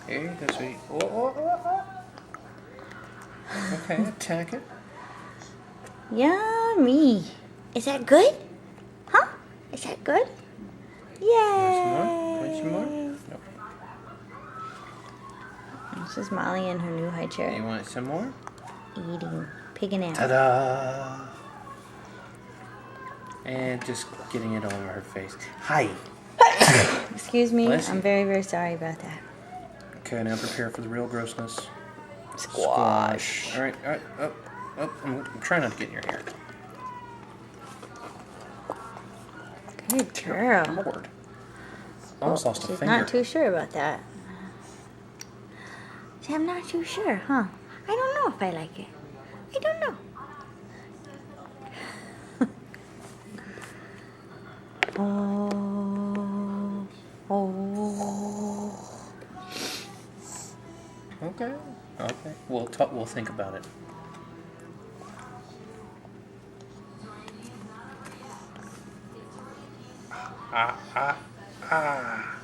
Here you go, sweetie. Oh, oh, oh, oh. Okay, attack it. Yummy. Is that good? Huh? Is that good? Want some more? Yay. Want some more? Nope. This is Molly in her new high You chair. want some more? Eating pig and apple. Ta-da! And just getting it all over her face. Hi! Excuse me. Bless you. I'm very, very sorry about that. Okay, now prepare for the real grossness. Squash. Alright, alright, up, up. I'm trying not to get in your hair. Good girl. Lord. Almost lost a She's finger. not too sure about that. See, I'm not too sure, huh? I don't know if I like it. I don't know. Oh. Oh. Okay, okay. We'll think about it. Ah, ah, ah.